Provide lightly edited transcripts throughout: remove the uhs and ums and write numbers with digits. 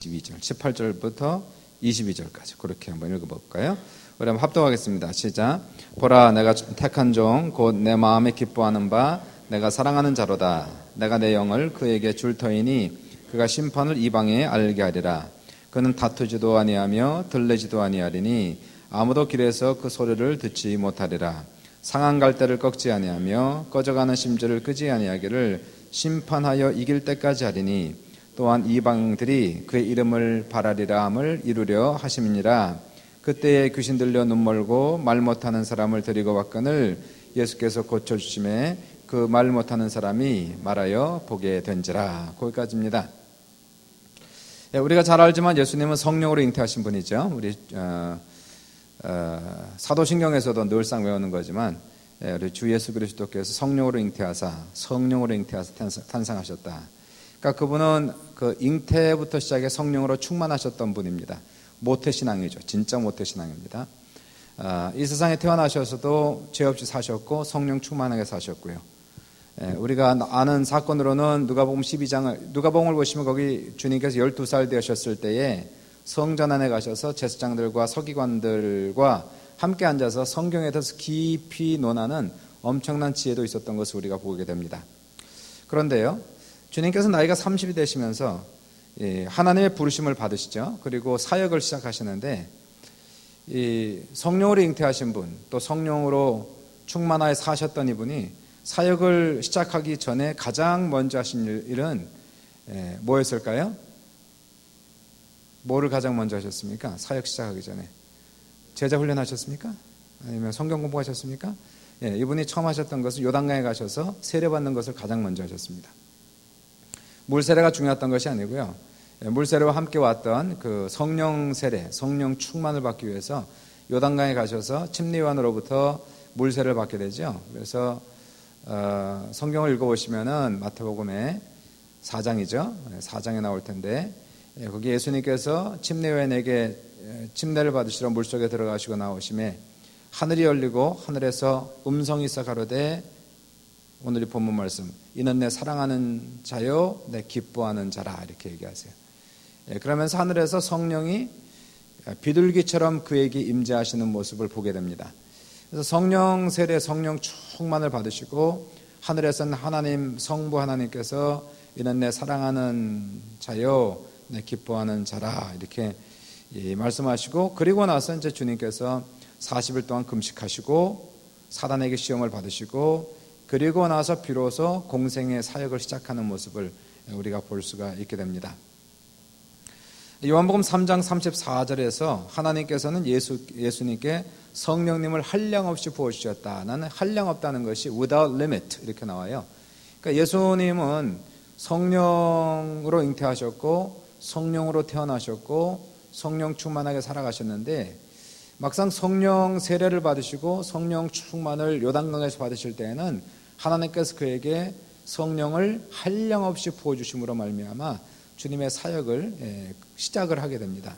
22절, 18절부터 22절까지 그렇게 한번 읽어볼까요? 우리 한번 합독하겠습니다. 시작. 보라, 내가 택한 종 곧 내 마음에 기뻐하는 바 내가 사랑하는 자로다. 내가 내 영을 그에게 줄 터이니 그가 심판을 이방에 알게 하리라. 그는 다투지도 아니하며 들레지도 아니하리니 아무도 길에서 그 소리를 듣지 못하리라. 상한 갈대를 꺾지 아니하며 꺼져가는 심지를 끄지 아니하기를 심판하여 이길 때까지 하리니 또한 이방들이 그의 이름을 바라리라 함을 이루려 하심이니라. 그때에 귀신 들려 눈멀고 말 못하는 사람을 데리고 왔거늘 예수께서 고쳐주심에 그 말 못하는 사람이 말하여 보게 된지라. 거기까지입니다. 우리가 잘 알지만 예수님은 성령으로 잉태하신 분이죠. 우리 사도신경에서도 늘상 외우는 거지만 우리 주 예수 그리스도께서 성령으로 잉태하사 탄생하셨다. 그러니까 그분은 그 잉태부터 시작해 성령으로 충만하셨던 분입니다. 모태신앙이죠. 진짜 모태신앙입니다. 이 세상에 태어나셔서도 죄 없이 사셨고 성령 충만하게 사셨고요. 우리가 아는 사건으로는 누가복음을 보시면 거기 주님께서 12살 되셨을 때에 성전 안에 가셔서 제사장들과 서기관들과 함께 앉아서 성경에 대해서 깊이 논하는 엄청난 지혜도 있었던 것을 우리가 보게 됩니다. 그런데요, 주님께서 나이가 30이 되시면서 하나님의 부르심을 받으시죠. 그리고 사역을 시작하시는데 이 성령으로 잉태하신 분, 또 성령으로 충만하게 사셨던 이분이 사역을 시작하기 전에 가장 먼저 하신 일은 뭐였을까요? 뭐를 가장 먼저 하셨습니까? 사역 시작하기 전에 제자 훈련하셨습니까? 아니면 성경 공부하셨습니까? 이분이 처음 하셨던 것은 요단강에 가셔서 세례받는 것을 가장 먼저 하셨습니다. 물세례가 중요했던 것이 아니고요. 물세례와 함께 왔던 그 성령 세례, 성령 충만을 받기 위해서 요단강에 가셔서 침례요한으로부터 물세례를 받게 되죠. 그래서 성경을 읽어보시면은 마태복음의 4장이죠. 4장에 나올 텐데 거기 예수님께서 침례요한에게 침례를 받으시러 물속에 들어가시고 나오심에 하늘이 열리고 하늘에서 음성이 있어 가로되, 오늘의 본문 말씀, 이는 내 사랑하는 자요 내 기뻐하는 자라, 이렇게 얘기하세요. 그러면서 하늘에서 성령이 비둘기처럼 그에게 임재하시는 모습을 보게 됩니다. 그래서 성령 세례, 성령 충만을 받으시고 하늘에서는 하나님, 성부 하나님께서 이는 내 사랑하는 자요 내 기뻐하는 자라, 이렇게 말씀하시고, 그리고 나서 이제 주님께서 40일 동안 금식하시고 사단에게 시험을 받으시고, 그리고 나서 비로소 공생의 사역을 시작하는 모습을 우리가 볼 수가 있게 됩니다. 요한복음 3장 34절에서 하나님께서는 예수님께 성령님을 한량없이 부어주셨다. 나는 한량없다는 것이 without limit 이렇게 나와요. 그러니까 예수님은 성령으로 잉태하셨고 성령으로 태어나셨고 성령 충만하게 살아가셨는데, 막상 성령 세례를 받으시고 성령 충만을 요단강에서 받으실 때에는 하나님께서 그에게 성령을 한량없이 부어주심으로 말미암아 주님의 사역을 시작을 하게 됩니다.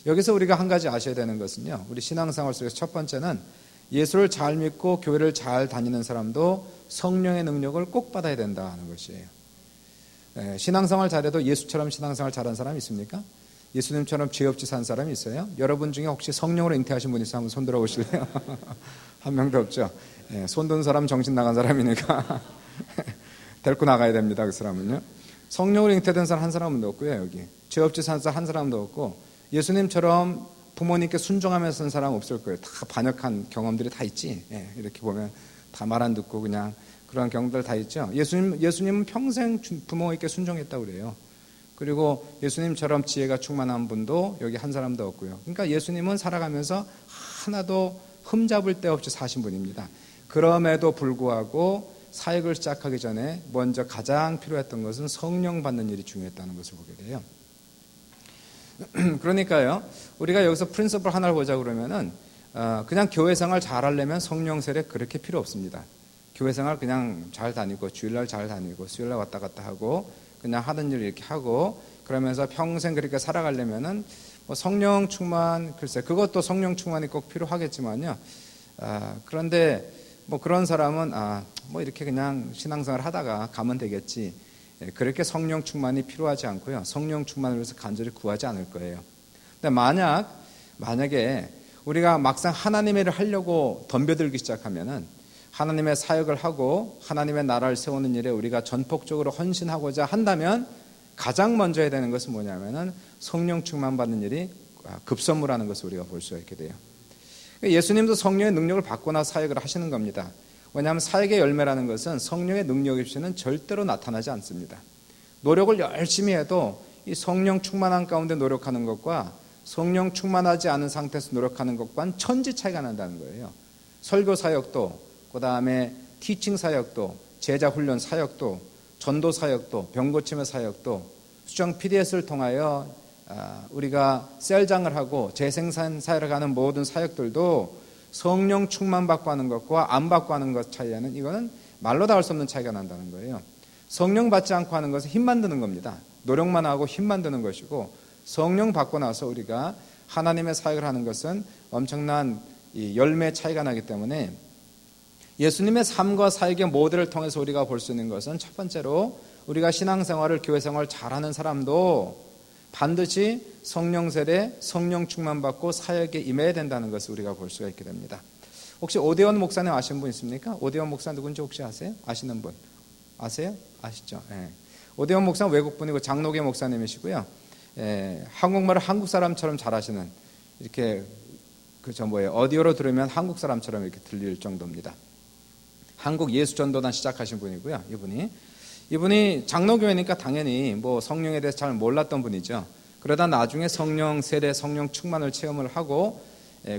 여기서 우리가 한 가지 아셔야 되는 것은요, 우리 신앙생활 속에서 첫 번째는 예수를 잘 믿고 교회를 잘 다니는 사람도 성령의 능력을 꼭 받아야 된다는 것이에요. 신앙생활 잘해도 예수처럼 신앙생활 잘한 사람 있습니까? 예수님처럼 죄 없이 산 사람이 있어요? 여러분 중에 혹시 성령으로 잉태하신 분 있어요? 한번 손 들어보실래요? 한 명도 없죠. 손 든 사람 정신 나간 사람이니까 데리고 나가야 됩니다. 그 사람은요. 성령으로 잉태된 사람 한 사람도 없고요. 여기 죄 없이 산 사람 한 사람도 없고, 예수님처럼 부모님께 순종하면서 산 사람 없을 거예요. 다 반역한 경험들이 다 있지. 이렇게 보면 다 말 안 듣고 그냥 그런 경험들 다 있죠. 예수님은 평생 부모님께 순종했다고 그래요. 그리고 예수님처럼 지혜가 충만한 분도 여기 한 사람도 없고요. 그러니까 예수님은 살아가면서 하나도 흠잡을 데 없이 사신 분입니다. 그럼에도 불구하고 사역을 시작하기 전에 먼저 가장 필요했던 것은 성령 받는 일이 중요했다는 것을 보게 돼요. 그러니까요, 우리가 여기서 프린서플 하나를 보자 그러면은 그냥 교회 생활 잘 하려면 성령 세례 그렇게 필요 없습니다. 교회 생활 그냥 잘 다니고 주일날 잘 다니고 수요일날 왔다 갔다 하고 그냥 하던 일 이렇게 하고 그러면서 평생 그렇게 살아가려면은 뭐 성령 충만, 글쎄 그것도 성령 충만이 꼭 필요하겠지만요. 그런데 뭐 그런 사람은 뭐 이렇게 그냥 신앙생활 하다가 가면 되겠지, 그렇게 성령 충만이 필요하지 않고요. 성령 충만을 위해서 간절히 구하지 않을 거예요. 근데 만약에 우리가 막상 하나님의 일을 하려고 덤벼들기 시작하면은 하나님의 사역을 하고 하나님의 나라를 세우는 일에 우리가 전폭적으로 헌신하고자 한다면 가장 먼저 해야 되는 것은 뭐냐면은 성령 충만 받는 일이 급선무라는 것을 우리가 볼 수가 있게 돼요. 예수님도 성령의 능력을 받거나 사역을 하시는 겁니다. 왜냐하면 사역의 열매라는 것은 성령의 능력 없이는 절대로 나타나지 않습니다. 노력을 열심히 해도 이 성령 충만한 가운데 노력하는 것과 성령 충만하지 않은 상태에서 노력하는 것과는 천지 차이가 난다는 거예요. 설교 사역도, 그 다음에 티칭 사역도, 제자 훈련 사역도, 전도 사역도, 병 고침의 사역도, 수정 PDS를 통하여 우리가 셀장을 하고 재생산 사역을 하는 모든 사역들도 성령 충만 받고 하는 것과 안 받고 하는 것 차이에는 이거는 말로 다 할 수 없는 차이가 난다는 거예요. 성령 받지 않고 하는 것은 힘만 드는 겁니다. 노력만 하고 힘만 드는 것이고, 성령 받고 나서 우리가 하나님의 사역을 하는 것은 엄청난 이 열매의 차이가 나기 때문에 예수님의 삶과 사역의 모델을 통해서 우리가 볼 수 있는 것은 첫 번째로 우리가 신앙생활을 교회 생활을 잘하는 사람도 반드시 성령 세례, 성령 충만 받고 사역에 임해야 된다는 것을 우리가 볼 수가 있게 됩니다. 혹시 오대원 목사님 아시는 분 있습니까? 오대원 목사 누군지 혹시 아세요? 아시는 분? 아세요? 아시죠? 네. 오대원 목사 외국분이고 장로계 목사님이시고요. 한국말을 한국 사람처럼 잘하시는, 이렇게 오디오로 들으면 한국 사람처럼 이렇게 들릴 정도입니다. 한국 예수전도단 시작하신 분이고요. 이분이 장로교회니까 당연히 뭐 성령에 대해서 잘 몰랐던 분이죠. 그러다 나중에 성령 세례, 성령 충만을 체험을 하고,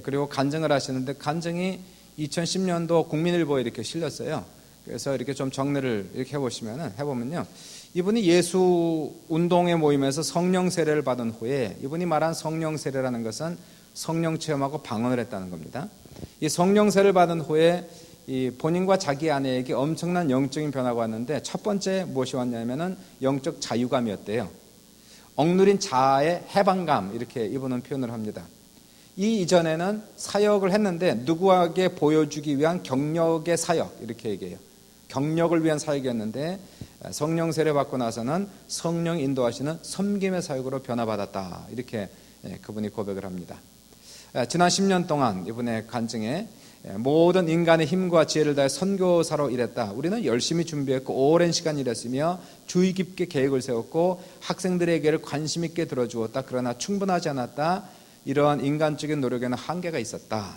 그리고 간증을 하시는데, 간증이 2010년도 국민일보에 이렇게 실렸어요. 그래서 이렇게 좀 정리를 이렇게 해보면요. 이분이 예수 운동에 모임에서 성령 세례를 받은 후에, 이분이 말한 성령 세례라는 것은 성령 체험하고 방언을 했다는 겁니다. 이 성령 세례를 받은 후에 이 본인과 자기 아내에게 엄청난 영적인 변화가 왔는데, 첫 번째 무엇이 왔냐면은 영적 자유감이었대요. 억누린 자아의 해방감, 이렇게 이분은 표현을 합니다. 이 이전에는 사역을 했는데 누구에게 보여주기 위한 경력의 사역, 이렇게 얘기해요. 경력을 위한 사역이었는데 성령 세례 받고 나서는 성령 인도하시는 섬김의 사역으로 변화받았다, 이렇게 그분이 고백을 합니다. 지난 10년 동안 이분의 간증에 모든 인간의 힘과 지혜를 다해 선교사로 일했다. 우리는 열심히 준비했고 오랜 시간 일했으며 주의 깊게 계획을 세웠고 학생들에게를 관심 있게 들어주었다. 그러나 충분하지 않았다. 이러한 인간적인 노력에는 한계가 있었다.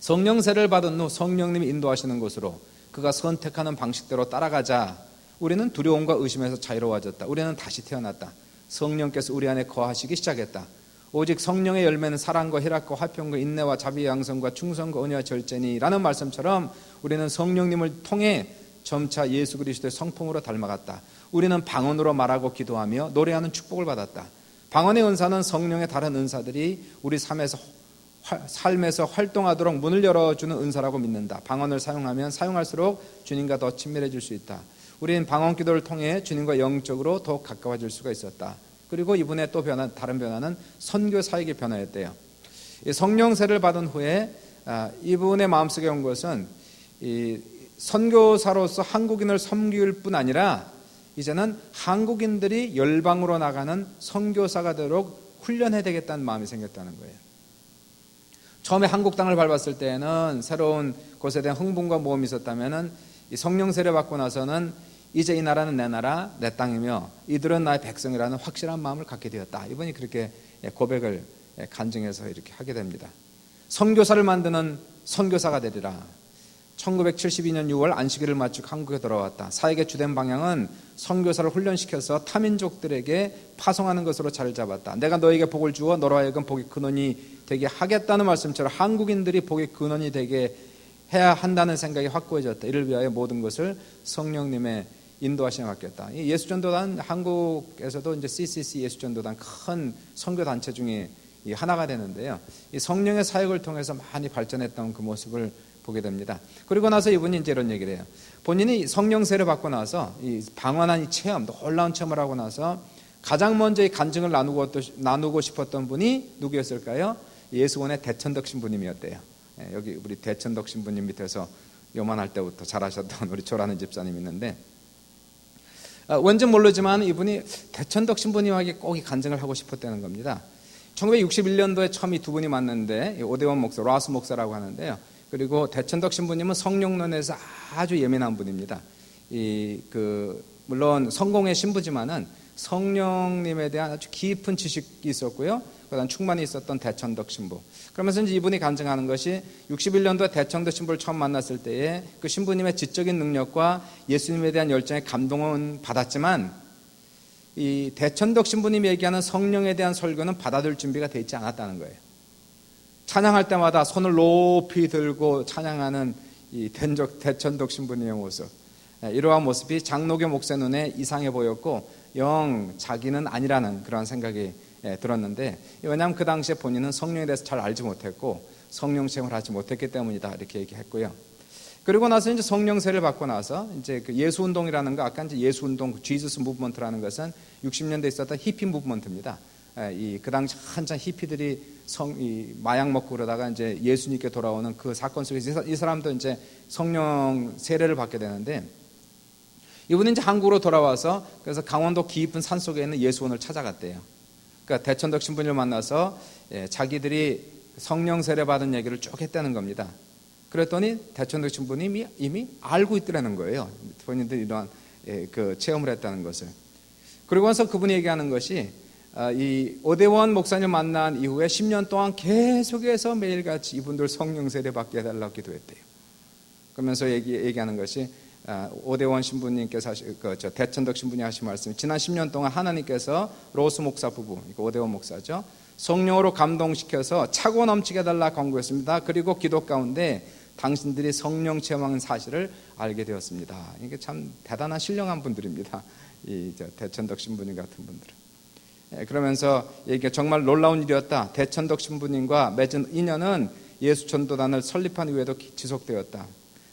성령 세례를 받은 후 성령님이 인도하시는 곳으로 그가 선택하는 방식대로 따라가자 우리는 두려움과 의심에서 자유로워졌다. 우리는 다시 태어났다. 성령께서 우리 안에 거하시기 시작했다. 오직 성령의 열매는 사랑과 희락과 화평과 인내와 자비 양성과 충성과 은혜와 절제니 라는 말씀처럼 우리는 성령님을 통해 점차 예수 그리스도의 성품으로 닮아갔다. 우리는 방언으로 말하고 기도하며 노래하는 축복을 받았다. 방언의 은사는 성령의 다른 은사들이 우리 삶에서 활동하도록 문을 열어주는 은사라고 믿는다. 방언을 사용하면 사용할수록 주님과 더 친밀해질 수 있다. 우리는 방언 기도를 통해 주님과 영적으로 더 가까워질 수가 있었다. 그리고 이분의 또 다른 변화는 선교 사역의 변화였대요. 성령 세례를 받은 후에 이분의 마음속에 온 것은 이 선교사로서 한국인을 섬길 뿐 아니라 이제는 한국인들이 열방으로 나가는 선교사가 되도록 훈련해야 되겠다는 마음이 생겼다는 거예요. 처음에 한국 땅을 밟았을 때는 새로운 곳에 대한 흥분과 모험이 있었다면 이 성령 세례 받고 나서는 이제 이 나라는 내 나라, 내 땅이며 이들은 나의 백성이라는 확실한 마음을 갖게 되었다. 이분이 그렇게 고백을 간증해서 이렇게 하게 됩니다. 선교사를 만드는 선교사가 되리라. 1972년 6월 안식일을 마치고 한국에 돌아왔다. 사역의 주된 방향은 선교사를 훈련시켜서 타민족들에게 파송하는 것으로 자리를 잡았다. 내가 너에게 복을 주어 너로 하여금 복의 근원이 되게 하겠다는 말씀처럼 한국인들이 복의 근원이 되게 해야 한다는 생각이 확고해졌다. 이를 위하여 모든 것을 성령님의 인도하심에 맡겼다. 이 예수전도단, 한국에서도 이제 CCC 예수전도단 큰 선교 단체 중에 하나가 되는데요. 이 성령의 사역을 통해서 많이 발전했던 그 모습을 보게 됩니다. 그리고 나서 이분이 이제 이런 얘기를 해요. 본인이 성령 세례 받고 나서 이 방언한 이 체험, 놀라운 체험을 하고 나서 가장 먼저 이 간증을 나누고 싶었던 분이 누구였을까요? 예수원의 대천덕 신부님이었대요. 여기 우리 대천덕 신부님 밑에서 요만할 때부터 잘하셨던 우리 조라는 집사님이 있는데, 왠지 모르지만 이분이 대천덕 신부님에게 꼭 이 간증을 하고 싶었다는 겁니다. 1961년도에 처음 이 두 분이 만났는데 오대원 목사, 라스 목사라고 하는데요. 그리고 대천덕 신부님은 성령론에서 아주 예민한 분입니다. 물론 성공의 신부지만은 성령님에 대한 아주 깊은 지식이 있었고요. 그다음 충만이 있었던 대천덕 신부. 그러면서 이제 이분이 간증하는 것이 61년도에 대천덕 신부를 처음 만났을 때에 그 신부님의 지적인 능력과 예수님에 대한 열정에 감동은 받았지만 이 대천덕 신부님이 얘기하는 성령에 대한 설교는 받아들일 준비가 되어 있지 않았다는 거예요. 찬양할 때마다 손을 높이 들고 찬양하는 이 대천덕 신부님의 모습, 이러한 모습이 장로교 목사 눈에 이상해 보였고 영 자기는 아니라는 그런 생각이 들었는데, 왜냐하면 그 당시에 본인은 성령에 대해서 잘 알지 못했고 성령 체험을 하지 못했기 때문이다 이렇게 얘기했고요. 그리고 나서 이제 성령 세를 받고 나서 이제 그 예수 운동이라는 거, 아까 이제 예수 운동, 지저스 무브먼트라는 것은 60년대에 있었던 히피 무브먼트입니다. 그 당시 한참 히피들이 마약 먹고 그러다가 이제 예수님께 돌아오는 그 사건 속에서 이 사람도 이제 성령 세례를 받게 되는데, 이분이 이제 한국으로 돌아와서 그래서 강원도 깊은 산 속에 있는 예수원을 찾아갔대요. 그러니까 대천덕 신부님을 만나서 자기들이 성령 세례 받은 얘기를 쭉 했다는 겁니다. 그랬더니 대천덕 신부님이 이미 알고 있더라는 거예요. 본인들이 이러한 그 체험을 했다는 것을. 그리고 나서 그분이 얘기하는 것이 이 오대원 목사님 만난 이후에 10년 동안 계속해서 매일같이 이분들 성령 세례 받게 해달라고 기도했대요. 그러면서 얘기하는 것이 오대원 신부님께서 대천덕 신부님 하신 말씀이, 지난 10년 동안 하나님께서 로스 목사 부부, 오대원 목사죠, 성령으로 감동시켜서 차고 넘치게 해달라 권고했습니다. 그리고 기도 가운데 당신들이 성령 체험하는 사실을 알게 되었습니다. 이게 참 대단한 신령한 분들입니다. 이 대천덕 신부님 같은 분들은. 그러면서 이게 정말 놀라운 일이었다. 대천덕 신부님과 맺은 인연은 예수 전도단을 설립한 이후에도 지속되었다.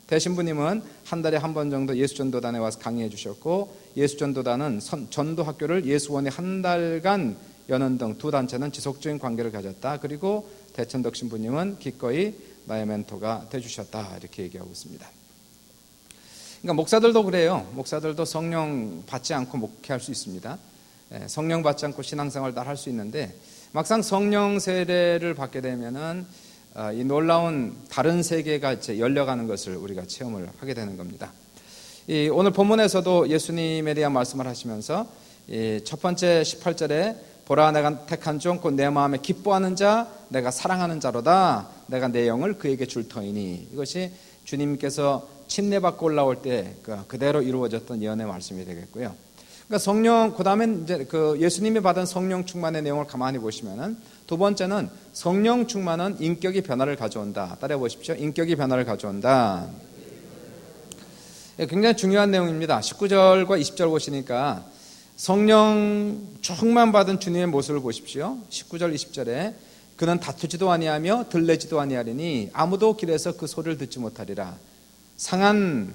대신부님은 한 달에 한 번 정도 예수 전도단에 와서 강의해 주셨고, 예수 전도단은 전도 학교를 예수원에 한 달간 여는 등 두 단체는 지속적인 관계를 가졌다. 그리고 대천덕 신부님은 기꺼이 나의 멘토가 되주셨다. 이렇게 얘기하고 있습니다. 그러니까 목사들도 그래요. 목사들도 성령 받지 않고 목회할 수 있습니다. 성령 받지 않고 신앙생활을 할 수 있는데, 막상 성령 세례를 받게 되면은 이 놀라운 다른 세계가 이제 열려가는 것을 우리가 체험을 하게 되는 겁니다. 오늘 본문에서도 예수님에 대한 말씀을 하시면서 첫 번째 18절에 보라 내가 택한 종 곧 내 마음에 기뻐하는 자 내가 사랑하는 자로다. 내가 내 영을 그에게 줄 터이니. 이것이 주님께서 침례받고 올라올 때 그대로 이루어졌던 예언의 말씀이 되겠고요. 그러니까 성령, 그 다음에 이제 그 예수님이 받은 성령 충만의 내용을 가만히 보시면은, 두 번째는 성령 충만은 인격이 변화를 가져온다. 따라해 보십시오. 인격이 변화를 가져온다. 굉장히 중요한 내용입니다. 19절과 20절 보시니까 성령 충만 받은 주님의 모습을 보십시오. 19절 20절에 그는 다투지도 아니하며 들레지도 아니하리니 아무도 길에서 그 소리를 듣지 못하리라. 상한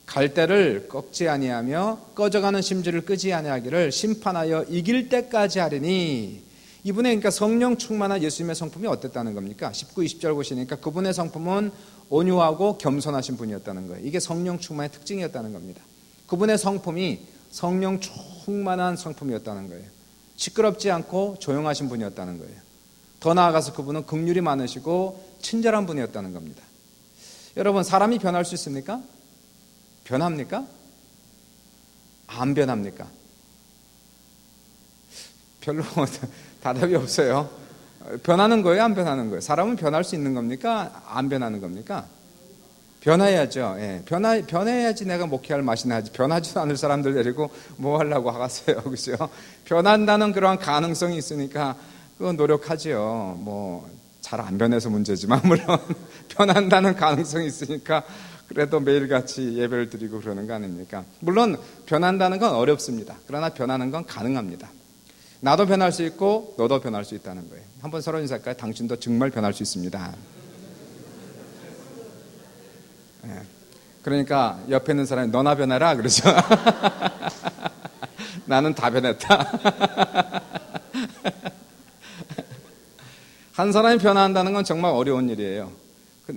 갈대를 꺾지 아니하며 꺼져가는 심지를 끄지 아니하기를 심판하여 이길 때까지 하리니. 이분의 그러니까 성령 충만한 예수님의 성품이 어땠다는 겁니까? 19, 20절 보시니까 그분의 성품은 온유하고 겸손하신 분이었다는 거예요. 이게 성령 충만의 특징이었다는 겁니다. 그분의 성품이 성령 충만한 성품이었다는 거예요. 시끄럽지 않고 조용하신 분이었다는 거예요. 더 나아가서 그분은 긍휼이 많으시고 친절한 분이었다는 겁니다. 여러분, 사람이 변할 수 있습니까? 변합니까? 안 변합니까? 별로 대답이 없어요. 변하는 거예요? 안 변하는 거예요? 사람은 변할 수 있는 겁니까? 안 변하는 겁니까? 변해야죠. 예. 변해야지 내가 목회할 맛이 나지. 변하지도 않을 사람들 데리고 뭐 하려고 하겠어요. 그죠? 변한다는 그러한 가능성이 있으니까 그건 노력하지요. 뭐 잘 안 변해서 문제지만, 물론 변한다는 가능성이 있으니까 그래도 매일같이 예배를 드리고 그러는 거 아닙니까? 물론 변한다는 건 어렵습니다. 그러나 변하는 건 가능합니다. 나도 변할 수 있고 너도 변할 수 있다는 거예요. 한번 서로 인사할까요? 당신도 정말 변할 수 있습니다. 네. 그러니까 옆에 있는 사람이 너나 변해라 그러죠. 나는 다 변했다. 한 사람이 변화한다는 건 정말 어려운 일이에요.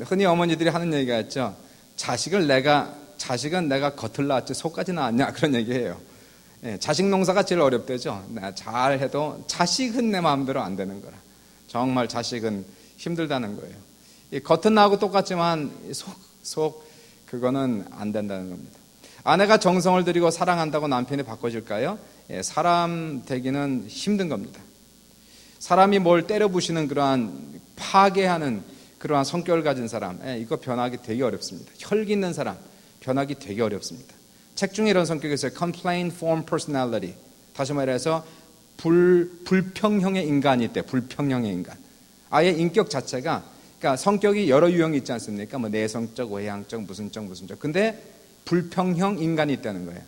흔히 어머니들이 하는 얘기가 있죠. 자식을 자식은 내가 겉을 낳았지 속까지 낳았냐 그런 얘기예요. 예, 자식 농사가 제일 어렵대죠. 잘해도 자식은 내 마음대로 안 되는 거라. 정말 자식은 힘들다는 거예요. 이 겉은 나하고 똑같지만 속 그거는 안 된다는 겁니다. 아내가 정성을 들이고 사랑한다고 남편이 바꿔줄까요? 예, 사람 되기는 힘든 겁니다. 사람이 뭘 때려부시는 그러한 파괴하는 그러한 성격을 가진 사람, 이거 변하기 되게 어렵습니다. 혈기 있는 사람 변하기 되게 어렵습니다. 책 중에 이런 성격이 있어요. Complaint form personality. 다시 말해서 불평형의 인간이 있대. 불평형의 인간. 아예 인격 자체가, 그러니까 성격이 여러 유형이 있지 않습니까? 뭐 내성적, 외향적, 무슨 적. 근데 불평형 인간이 있다는 거예요.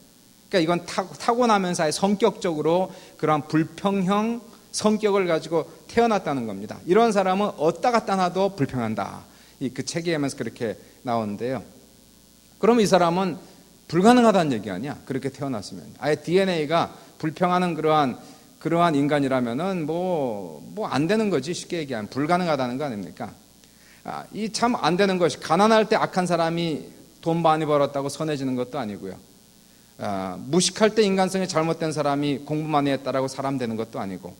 그러니까 이건 타고나면서 성격적으로 그러한 불평형 성격을 가지고 태어났다는 겁니다. 이런 사람은 어디다 갖다 놔도 불평한다. 그 책에 하면서 그렇게 나오는데요. 그럼 이 사람은 불가능하다는 얘기 아니야? 그렇게 태어났으면. 아예 DNA가 불평하는 그러한 인간이라면은 뭐 안 되는 거지. 쉽게 얘기하면 불가능하다는 거 아닙니까? 이 참 안 되는 것이, 가난할 때 악한 사람이 돈 많이 벌었다고 선해지는 것도 아니고요. 무식할 때 인간성이 잘못된 사람이 공부 많이 했다라고 사람 되는 것도 아니고,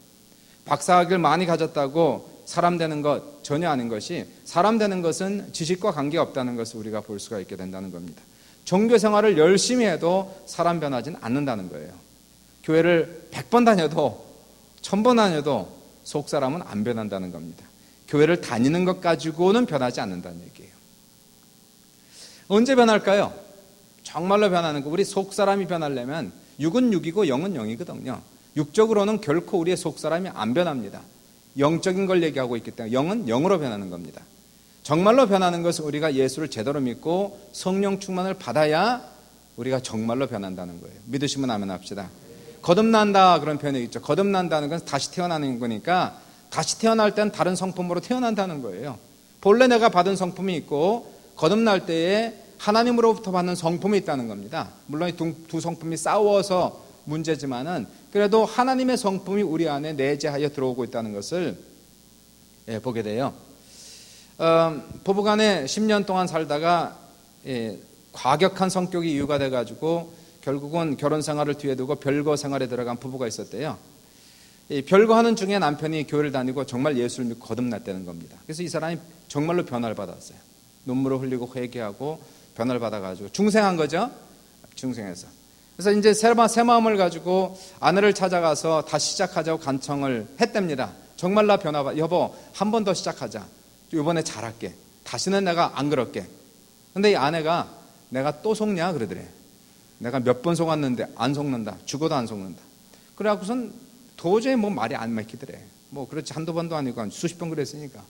박사학위를 많이 가졌다고 사람 되는 것 전혀 아닌 것이, 사람 되는 것은 지식과 관계없다는 것을 우리가 볼 수가 있게 된다는 겁니다. 종교 생활을 열심히 해도 사람 변하지는 않는다는 거예요. 교회를 100번 다녀도 1000번 다녀도 속 사람은 안 변한다는 겁니다. 교회를 다니는 것 가지고는 변하지 않는다는 얘기예요. 언제 변할까요? 정말로 변하는 거. 우리 속 사람이 변하려면 육은 육이고 영은 영이거든요. 육적으로는 결코 우리의 속 사람이 안 변합니다. 영적인 걸 얘기하고 있기 때문에 영은 영으로 변하는 겁니다. 정말로 변하는 것은 우리가 예수를 제대로 믿고 성령 충만을 받아야 우리가 정말로 변한다는 거예요. 믿으시면 아멘 합시다. 거듭난다 그런 표현이 있죠. 거듭난다는 건 다시 태어나는 거니까, 다시 태어날 땐 다른 성품으로 태어난다는 거예요. 본래 내가 받은 성품이 있고 거듭날 때에 하나님으로부터 받는 성품이 있다는 겁니다. 물론 두 성품이 싸워서 문제지만은 그래도 하나님의 성품이 우리 안에 내재하여 들어오고 있다는 것을 보게 돼요. 부부간에 10년 동안 살다가 과격한 성격이 이유가 돼가지고 결국은 결혼 생활을 뒤에 두고 별거 생활에 들어간 부부가 있었대요. 별거 하는 중에 남편이 교회를 다니고 정말 예수를 믿고 거듭났다는 겁니다. 그래서 이 사람이 정말로 변화를 받았어요. 눈물을 흘리고 회개하고 변화를 받아가지고 중생한 거죠. 중생해서. 그래서 이제 새 마음을 가지고 아내를 찾아가서 다시 시작하자고 간청을 했답니다. 정말로 여보 한 번 더 시작하자. 이번에 잘할게. 다시는 내가 안 그럴게. 근데 이 아내가 내가 또 속냐 그러더래. 내가 몇 번 속았는데 안 속는다. 죽어도 안 속는다. 그래갖고선 도저히 말이 안 막히더래. 그렇지 한두 번도 아니고 한 수십 번 그랬으니까.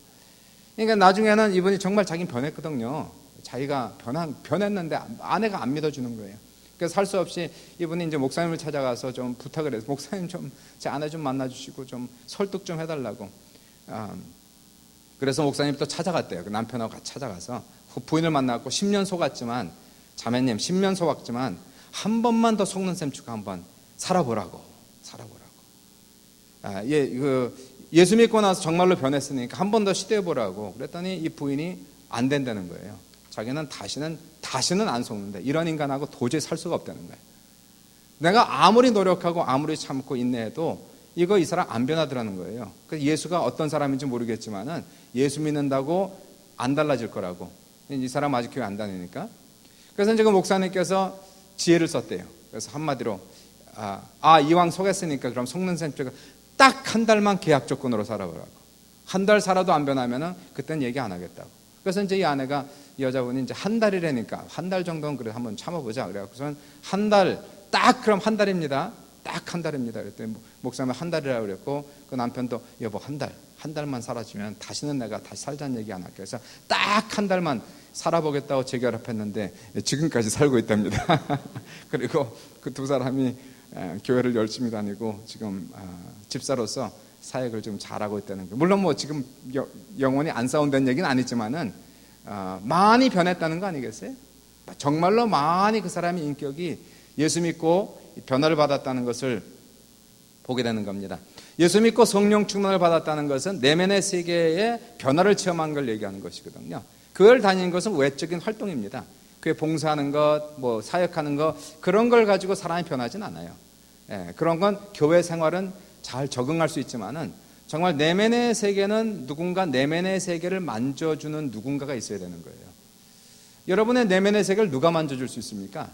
그러니까 나중에는 이분이 정말 자기는 변했거든요. 자기가 변했는데 아내가 안 믿어주는 거예요. 그래서 할 수 없이 이분이 이제 목사님을 찾아가서 좀 부탁을 해서, 목사님 좀 제 아내 좀 만나주시고 좀 설득 좀 해달라고. 그래서 목사님 또 찾아갔대요. 그 남편하고 같이 찾아가서 부인을 만나고 10년 속았지만, 자매님 10년 속았지만 한 번만 더 속는 셈 치고 한번 살아보라고. 예수 믿고 나서 정말로 변했으니까 한 번 더 시도해보라고. 그랬더니 이 부인이 안 된다는 거예요. 자기는 다시는 안 속는데, 이런 인간하고 도저히 살 수가 없다는 거예요. 내가 아무리 노력하고 아무리 참고 인내해도 이 사람 안 변하더라는 거예요. 그래서 예수가 어떤 사람인지 모르겠지만은 예수 믿는다고 안 달라질 거라고. 이 사람 아직 교회 안 다니니까. 그래서 지금 목사님께서 지혜를 썼대요. 그래서 한마디로 이왕 속였으니까 그럼 속는 셈 치고 딱 한 달만 계약 조건으로 살아보라고. 한 달 살아도 안 변하면은 그때는 얘기 안 하겠다고. 그래서 이제 이 아내가, 이 여자분이 이제 한 달이라니까 한 달 정도는 그래 한번 참아보자. 그래갖고선 한 달, 딱 그럼 한 달입니다. 딱 한 달입니다. 그랬더니 목사님은 한 달이라고 그랬고, 그 남편도 여보 한 달만 살아주면 다시는 내가 다시 살자는 얘기 안 할게. 그래서 딱 한 달만 살아보겠다고 재결합했는데 지금까지 살고 있답니다. 그리고 그 두 사람이 교회를 열심히 다니고 지금 집사로서 사역을 좀 잘하고 있다는 거예요. 물론 지금 영원히 안 싸운다는 얘기는 아니지만은 많이 변했다는 거 아니겠어요? 정말로 많이 그 사람의 인격이 예수 믿고 변화를 받았다는 것을 보게 되는 겁니다. 예수 믿고 성령 충만을 받았다는 것은 내면의 세계에 변화를 체험한 걸 얘기하는 것이거든요. 교회를 다니는 것은 외적인 활동입니다. 교회 봉사하는 것, 뭐 사역하는 것, 그런 걸 가지고 사람이 변하진 않아요. 그런 건 교회 생활은 잘 적응할 수 있지만은 정말 내면의 세계는 누군가 내면의 세계를 만져주는 누군가가 있어야 되는 거예요. 여러분의 내면의 세계를 누가 만져줄 수 있습니까?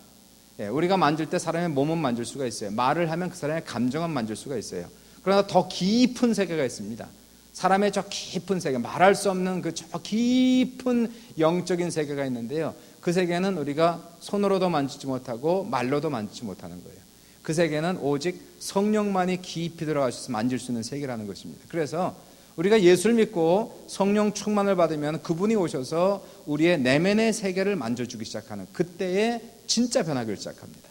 우리가 만질 때 사람의 몸은 만질 수가 있어요. 말을 하면 그 사람의 감정은 만질 수가 있어요. 그러나 더 깊은 세계가 있습니다. 사람의 저 깊은 세계, 말할 수 없는 그 저 깊은 영적인 세계가 있는데요. 그 세계는 우리가 손으로도 만지지 못하고 말로도 만지지 못하는 거예요. 그 세계는 오직 성령만이 깊이 들어가셔서 만질 수 있는 세계라는 것입니다. 그래서 우리가 예수를 믿고 성령 충만을 받으면 그분이 오셔서 우리의 내면의 세계를 만져주기 시작하는, 그때에 진짜 변하기 시작합니다.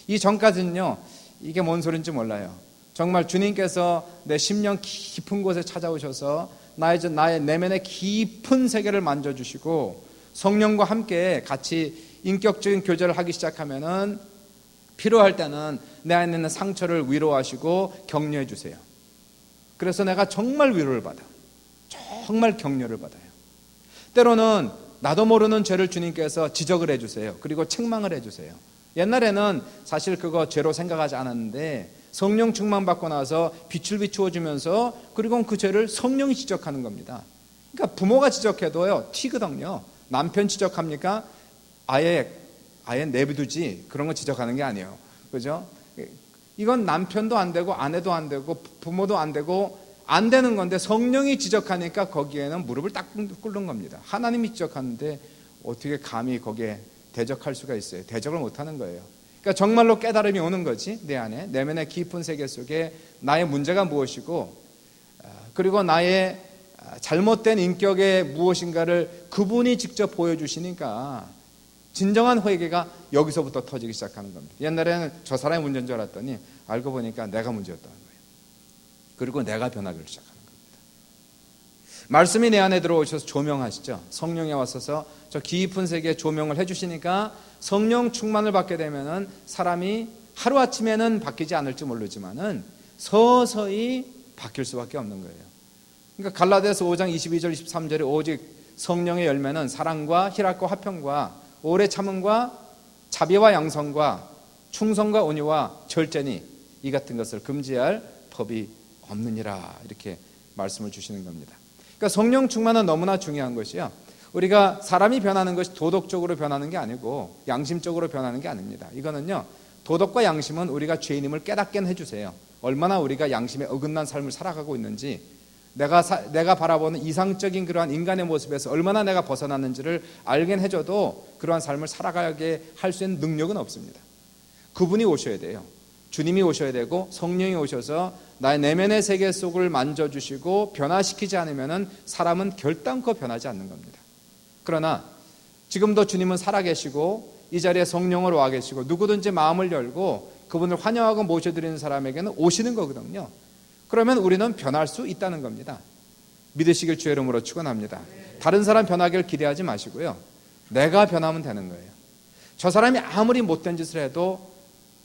이 전까지는요, 이게 뭔 소리인지 몰라요. 정말 주님께서 내 심령 깊은 곳에 찾아오셔서 나의 내면의 깊은 세계를 만져주시고 성령과 함께 같이 인격적인 교제를 하기 시작하면은 필요할 때는 내 안에 있는 상처를 위로하시고 격려해 주세요. 그래서 내가 정말 위로를 받아, 정말 격려를 받아요. 때로는 나도 모르는 죄를 주님께서 지적을 해주세요. 그리고 책망을 해주세요. 옛날에는 사실 그거 죄로 생각하지 않았는데 성령 충만 받고 나서 빛을 비추어 주면서 그리고 그 죄를 성령이 지적하는 겁니다. 그러니까 부모가 지적해도요, 튀거든요. 남편 지적합니까? 아예 내비두지, 그런 거 지적하는 게 아니에요. 그죠? 이건 남편도 안 되고 아내도 안 되고 부모도 안 되고 안 되는 건데 성령이 지적하니까 거기에는 무릎을 딱 꿇는 겁니다. 하나님이 지적하는데 어떻게 감히 거기에 대적할 수가 있어요? 대적을 못하는 거예요. 그러니까 정말로 깨달음이 오는 거지. 내 안에 내면의 깊은 세계 속에 나의 문제가 무엇이고 그리고 나의 잘못된 인격의 무엇인가를 그분이 직접 보여주시니까 진정한 회개가 여기서부터 터지기 시작하는 겁니다. 옛날에는 저 사람이 문제인 줄 알았더니 알고 보니까 내가 문제였다는 거예요. 그리고 내가 변하기를 시작하는 겁니다. 말씀이 내 안에 들어오셔서 조명하시죠. 성령이 와서서 저 깊은 세계에 조명을 해주시니까 성령 충만을 받게 되면은 사람이 하루아침에는 바뀌지 않을지 모르지만은 서서히 바뀔 수밖에 없는 거예요. 그러니까 갈라디아서 5장 22절 23절에 오직 성령의 열매는 사랑과 희락과 화평과 오래 참음과 자비와 양성과 충성과 온유와 절제니 이 같은 것을 금지할 법이 없느니라, 이렇게 말씀을 주시는 겁니다. 그러니까 성령 충만은 너무나 중요한 것이요, 우리가 사람이 변하는 것이 도덕적으로 변하는 게 아니고 양심적으로 변하는 게 아닙니다. 이거는요, 도덕과 양심은 우리가 죄인임을 깨닫게 해주세요. 얼마나 우리가 양심에 어긋난 삶을 살아가고 있는지, 내가 바라보는 이상적인 그러한 인간의 모습에서 얼마나 내가 벗어났는지를 알게 해줘도 그러한 삶을 살아가게 할 수 있는 능력은 없습니다. 그분이 오셔야 돼요. 주님이 오셔야 되고 성령이 오셔서 나의 내면의 세계 속을 만져주시고 변화시키지 않으면 사람은 결단코 변하지 않는 겁니다. 그러나 지금도 주님은 살아계시고 이 자리에 성령으로 와 계시고 누구든지 마음을 열고 그분을 환영하고 모셔드리는 사람에게는 오시는 거거든요. 그러면 우리는 변할 수 있다는 겁니다. 믿으시길 주의 이름으로 축원합니다. 다른 사람 변하기를 기대하지 마시고요, 내가 변하면 되는 거예요. 저 사람이 아무리 못된 짓을 해도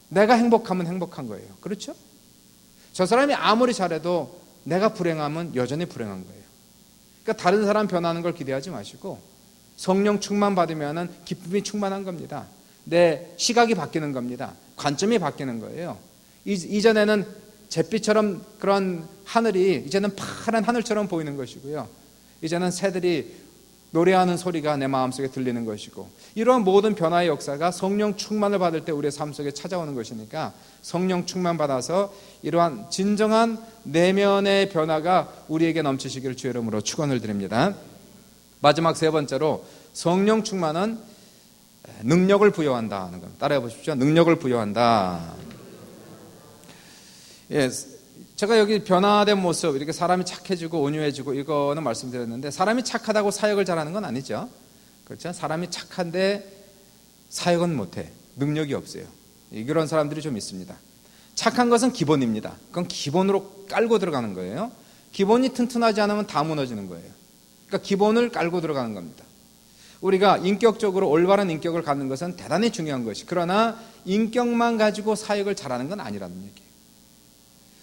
내가 행복하면 행복한 거예요. 그렇죠? 저 사람이 아무리 잘해도 내가 불행하면 여전히 불행한 거예요. 그러니까 다른 사람 변하는 걸 기대하지 마시고 성령 충만 받으면 기쁨이 충만한 겁니다. 내 시각이 바뀌는 겁니다. 관점이 바뀌는 거예요. 이전에는 잿빛처럼 그런 하늘이 이제는 파란 하늘처럼 보이는 것이고요, 이제는 새들이 노래하는 소리가 내 마음속에 들리는 것이고, 이러한 모든 변화의 역사가 성령 충만을 받을 때 우리의 삶 속에 찾아오는 것이니까 성령 충만 받아서 이러한 진정한 내면의 변화가 우리에게 넘치시기를 주의 이름으로 축원을 드립니다. 마지막 세 번째로 성령 충만은 능력을 부여한다 하는 겁니다. 따라해 보십시오. 능력을 부여한다. 예, 제가 여기 변화된 모습, 이렇게 사람이 착해지고 온유해지고 이거는 말씀드렸는데, 사람이 착하다고 사역을 잘하는 건 아니죠. 그렇죠? 사람이 착한데 사역은 못해, 능력이 없어요. 이런 사람들이 좀 있습니다. 착한 것은 기본입니다. 그건 기본으로 깔고 들어가는 거예요. 기본이 튼튼하지 않으면 다 무너지는 거예요. 그러니까 기본을 깔고 들어가는 겁니다. 우리가 인격적으로 올바른 인격을 갖는 것은 대단히 중요한 것이, 그러나 인격만 가지고 사역을 잘하는 건 아니라는 얘기예요.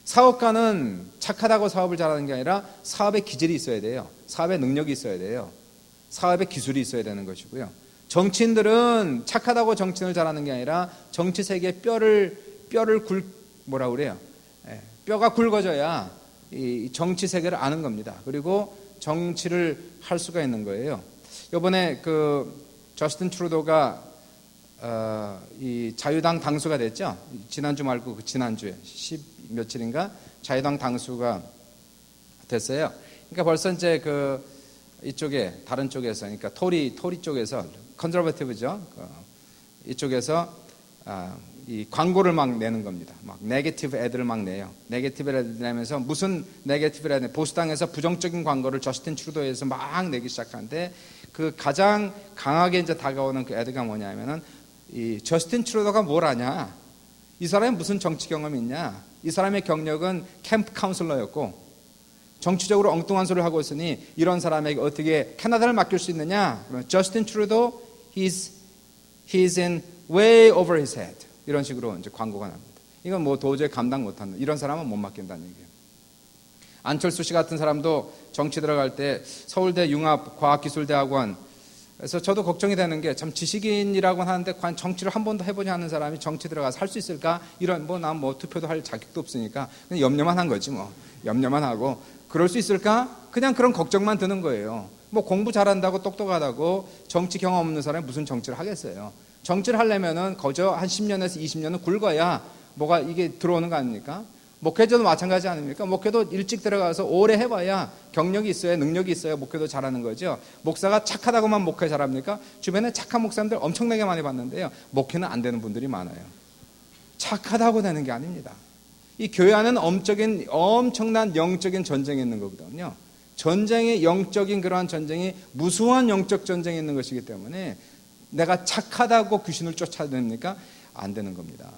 사업가는 착하다고 사업을 잘하는 게 아니라 사업의 기질이 있어야 돼요. 사업의 능력이 있어야 돼요. 사업의 기술이 있어야 되는 것이고요. 정치인들은 착하다고 정치인을 잘하는 게 아니라 정치 세계에 뭐라 그래요? 뼈가 굵어져야 이 정치 세계를 아는 겁니다. 그리고 정치를 할 수가 있는 거예요. 이번에 저스틴 트루도가 이 자유당 당수가 됐죠. 지난주 말고 지난주에 10 며칠인가 자유당 당수가 됐어요. 그러니까 벌써 이제 이쪽에 다른 쪽에서, 그러니까 토리 쪽에서 컨저버티브죠. 이쪽에서 이 광고를 막 내는 겁니다. 막 네게티브 애드를 막 내요. 네게티브 애드 내면서 무슨 네게티브 애드, 보수당에서 부정적인 광고를 저스틴 트루도에서 막 내기 시작하는데 가장 강하게 이제 다가오는 애드가 뭐냐면은 이 저스틴 트루도가 뭘 아냐? 이 사람이 무슨 정치 경험이 있냐? 이 사람의 경력은 캠프 카운슬러였고 정치적으로 엉뚱한 소리를 하고 있으니 이런 사람에게 어떻게 캐나다를 맡길 수 있느냐? 저스틴 트루도 he's in way over his head. 이런 식으로 이제 광고가 납니다. 이건 뭐 도저히 감당 못한다. 이런 사람은 못 맡긴다는 얘기예요. 안철수 씨 같은 사람도 정치 들어갈 때 서울대 융합과학기술대학원, 그래서 저도 걱정이 되는 게 참 지식인이라고는 하는데 과연 정치를 한 번도 해보지 않은 사람이 정치 들어가서 할 수 있을까? 이런 난 투표도 할 자격도 없으니까 그냥 염려만 한 거지 뭐. 염려만 하고 그럴 수 있을까? 그냥 그런 걱정만 드는 거예요. 뭐 공부 잘한다고 똑똑하다고 정치 경험 없는 사람이 무슨 정치를 하겠어요. 정치를 하려면은 거저 한 10년에서 20년은 굵어야 뭐가 이게 들어오는 거 아닙니까? 목회자도 마찬가지 아닙니까? 목회도 일찍 들어가서 오래 해봐야 경력이 있어야, 능력이 있어야 목회도 잘하는 거죠. 목사가 착하다고만 목회 잘합니까? 주변에 착한 목사님들 엄청나게 많이 봤는데요, 목회는 안 되는 분들이 많아요. 착하다고 되는 게 아닙니다. 이 교회 안에는 엄청난 영적인 전쟁이 있는 거거든요. 전쟁의 영적인 그러한 전쟁이 무수한 영적 전쟁이 있는 것이기 때문에 내가 착하다고 귀신을 쫓아냅니까? 안 되는 겁니다.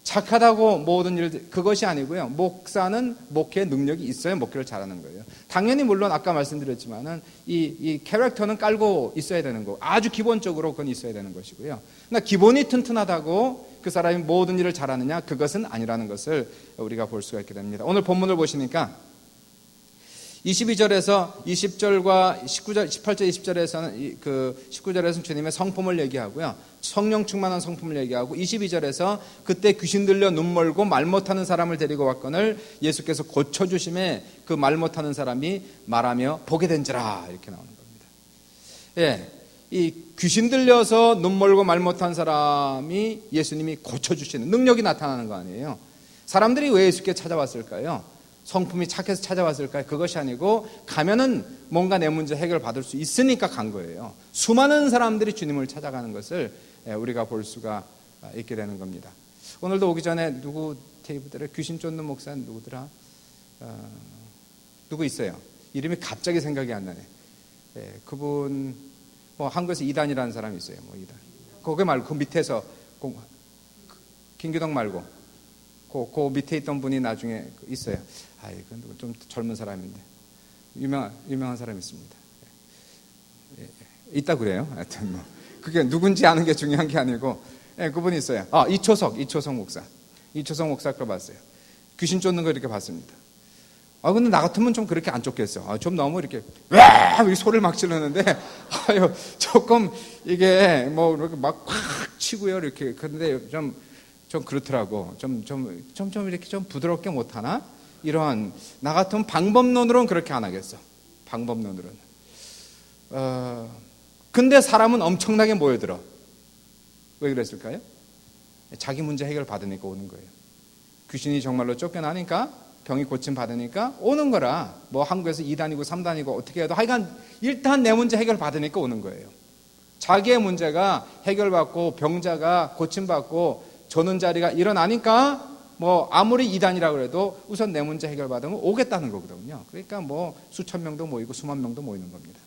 착하다고 모든 일, 그것이 아니고요. 목사는 목회의 능력이 있어야 목회를 잘하는 거예요. 당연히 물론 아까 말씀드렸지만은 이 캐릭터는 깔고 있어야 되는 거. 아주 기본적으로 그건 있어야 되는 것이고요. 그러나 기본이 튼튼하다고 그 사람이 모든 일을 잘하느냐? 그것은 아니라는 것을 우리가 볼 수가 있게 됩니다. 오늘 본문을 보시니까 22절에서 20절과 19절, 18절, 20절에서는 19절에서는 주님의 성품을 얘기하고요. 성령 충만한 성품을 얘기하고 22절에서 그때 귀신 들려 눈 멀고 말 못하는 사람을 데리고 왔거늘 예수께서 고쳐주심에 그 말 못하는 사람이 말하며 보게 된지라 이렇게 나오는 겁니다. 예, 이 귀신 들려서 눈 멀고 말 못한 사람이 예수님이 고쳐주시는 능력이 나타나는 거 아니에요. 사람들이 왜 예수께 찾아왔을까요? 성품이 착해서 찾아왔을까요? 그것이 아니고 가면은 뭔가 내 문제 해결받을 수 있으니까 간 거예요. 수많은 사람들이 주님을 찾아가는 것을 우리가 볼 수가 있게 되는 겁니다. 오늘도 오기 전에 누구 테이블에 귀신 쫓는 목사 누구더라? 누구 있어요? 이름이 갑자기 생각이 안 나네. 그분 뭐 한국에서 이단이라는 사람이 있어요. 뭐 이단. 거기 말고 그 밑에서 김규덕 말고 그 밑에 있던 분이 나중에 있어요. 이건 좀 젊은 사람인데 유명한 사람이 있습니다. 있다 그래요. 하여튼 뭐 그게 누군지 아는 게 중요한 게 아니고 그분이 있어요. 이초석 목사. 이초석 목사 거 봤어요. 귀신 쫓는 거 이렇게 봤습니다. 근데 나 같으면 좀 그렇게 안 쫓겠어. 좀 너무 이렇게 왜 소리를 막 지르는데 조금 이게 뭐 이렇게 막 콱 치고요 이렇게. 그런데 좀 그렇더라고. 좀 이렇게 좀 부드럽게 못하나? 이러한, 나 같으면 방법론으로는 그렇게 안 하겠어. 방법론으로는. 근데 사람은 엄청나게 모여들어. 왜 그랬을까요? 자기 문제 해결 받으니까 오는 거예요. 귀신이 정말로 쫓겨나니까, 병이 고침 받으니까 오는 거라. 뭐 한국에서 2단이고 3단이고 어떻게 해도 하여간 일단 내 문제 해결 받으니까 오는 거예요. 자기의 문제가 해결받고 병자가 고침받고 조는 자리가 일어나니까 뭐 아무리 이단이라고 해도 우선 내 문제 해결받으면 오겠다는 거거든요. 그러니까 뭐 수천 명도 모이고 수만 명도 모이는 겁니다.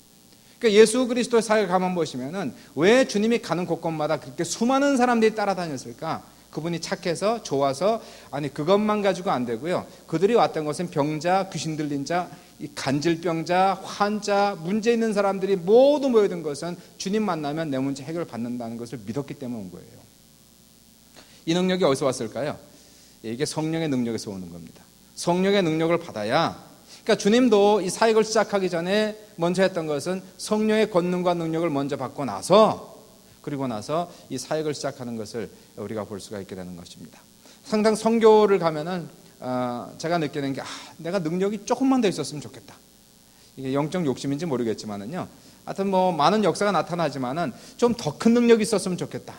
그러니까 예수 그리스도의 사역을 가만 보시면은 왜 주님이 가는 곳곳마다 그렇게 수많은 사람들이 따라다녔을까? 그분이 착해서 좋아서 그것만 가지고 안 되고요. 그들이 왔던 것은 병자, 귀신 들린 자, 간질병자, 환자, 문제 있는 사람들이 모두 모여든 것은 주님 만나면 내 문제 해결받는다는 것을 믿었기 때문에 온 거예요. 이 능력이 어디서 왔을까요? 이게 성령의 능력에서 오는 겁니다. 성령의 능력을 받아야, 그러니까 주님도 이 사역을 시작하기 전에 먼저 했던 것은 성령의 권능과 능력을 먼저 받고 나서 그리고 나서 이 사역을 시작하는 것을 우리가 볼 수가 있게 되는 것입니다. 상당 선교를 가면은 제가 느끼는 게 내가 능력이 조금만 더 있었으면 좋겠다. 이게 영적 욕심인지 모르겠지만은요. 하여튼 뭐 많은 역사가 나타나지만은 좀 더 큰 능력이 있었으면 좋겠다.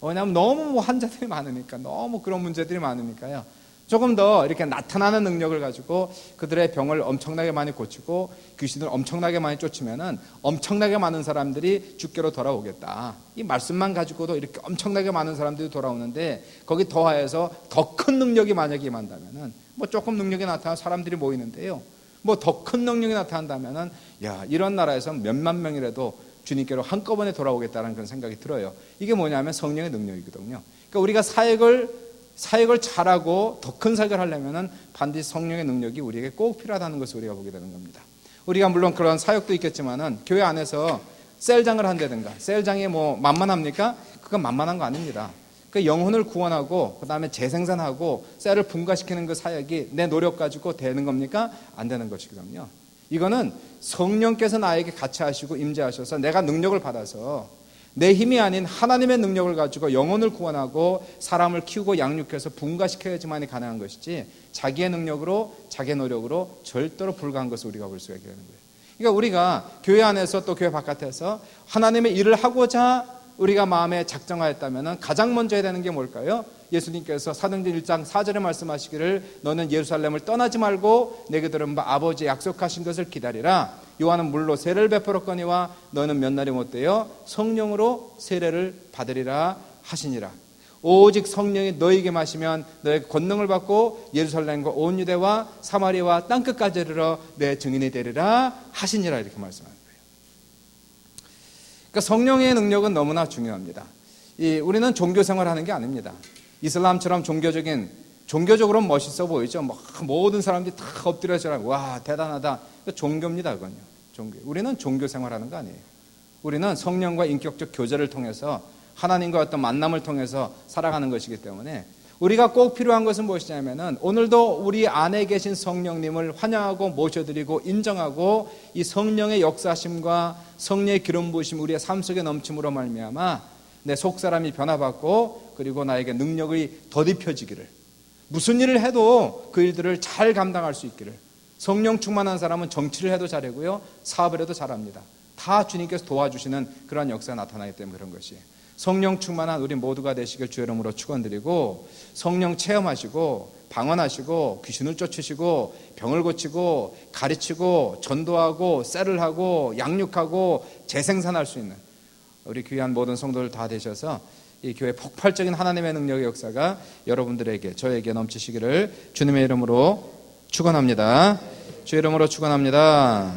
왜냐하면 너무 환자들이 많으니까, 너무 그런 문제들이 많으니까요. 조금 더 이렇게 나타나는 능력을 가지고 그들의 병을 엄청나게 많이 고치고 귀신을 엄청나게 많이 쫓으면은 엄청나게 많은 사람들이 주께로 돌아오겠다. 이 말씀만 가지고도 이렇게 엄청나게 많은 사람들이 돌아오는데 거기 더하여서 더 큰 능력이 만약에 임한다면은 뭐 조금 능력이 나타나는 사람들이 모이는데요. 뭐 더 큰 능력이 나타난다면은 이런 나라에서 몇만 명이라도 주님께로 한꺼번에 돌아오겠다는 그런 생각이 들어요. 이게 뭐냐면 성령의 능력이거든요. 그러니까 우리가 사역을 잘하고 더 큰 사역을 하려면은 반드시 성령의 능력이 우리에게 꼭 필요하다는 것을 우리가 보게 되는 겁니다. 우리가 물론 그런 사역도 있겠지만은 교회 안에서 셀장을 한다든가, 셀장이 뭐 만만합니까? 그건 만만한 거 아닙니다. 그 영혼을 구원하고 그 다음에 재생산하고 셀을 분가시키는 그 사역이 내 노력 가지고 되는 겁니까? 안 되는 것이거든요. 이거는 성령께서 나에게 같이 하시고 임재하셔서 내가 능력을 받아서 내 힘이 아닌 하나님의 능력을 가지고 영혼을 구원하고 사람을 키우고 양육해서 분가시켜야지만이 가능한 것이지 자기의 능력으로 자기의 노력으로 절대로 불가한 것을 우리가 볼 수가 있게 되는 거예요. 그러니까 우리가 교회 안에서 또 교회 바깥에서 하나님의 일을 하고자 우리가 마음에 작정하였다면 가장 먼저 해야 되는 게 뭘까요? 예수님께서 사도행전 1장 4절에 말씀하시기를 너는 예루살렘을 떠나지 말고 내게 들은 바 아버지 약속하신 것을 기다리라. 요한은 물로 세례를 베풀었거니와 너는 몇 날이 못되어 성령으로 세례를 받으리라 하시니라. 오직 성령이 너에게 마시면 너에게 권능을 받고 예루살렘과 온 유대와 사마리아와 땅끝까지 이르러 내 증인이 되리라 하시니라 이렇게 말씀합니다. 그러니까 성령의 능력은 너무나 중요합니다. 우리는 종교 생활하는 게 아닙니다. 이슬람처럼 종교적으로는 멋있어 보이죠. 모든 사람들이 다 엎드려서 와 대단하다. 종교입니다. 그건요. 종교. 우리는 종교 생활하는 거 아니에요. 우리는 성령과 인격적 교제를 통해서 하나님과 어떤 만남을 통해서 살아가는 것이기 때문에 우리가 꼭 필요한 것은 무엇이냐면은 오늘도 우리 안에 계신 성령님을 환영하고 모셔드리고 인정하고 이 성령의 역사심과 성령의 기름 부으심 우리의 삶 속에 넘침으로 말미암아 내 속사람이 변화받고 그리고 나에게 능력이 덧입혀지기를 무슨 일을 해도 그 일들을 잘 감당할 수 있기를 성령 충만한 사람은 정치를 해도 잘하고요 사업을 해도 잘합니다. 다 주님께서 도와주시는 그런 역사가 나타나기 때문에 그런 것이에요. 성령 충만한 우리 모두가 되시길 주의 이름으로 축원드리고 성령 체험하시고 방언하시고 귀신을 쫓으시고 병을 고치고 가르치고 전도하고 셀을 하고 양육하고 재생산할 수 있는 우리 귀한 모든 성도들 다 되셔서 이 교회 폭발적인 하나님의 능력의 역사가 여러분들에게 저에게 넘치시기를 주님의 이름으로 축원합니다. 주의 이름으로 축원합니다.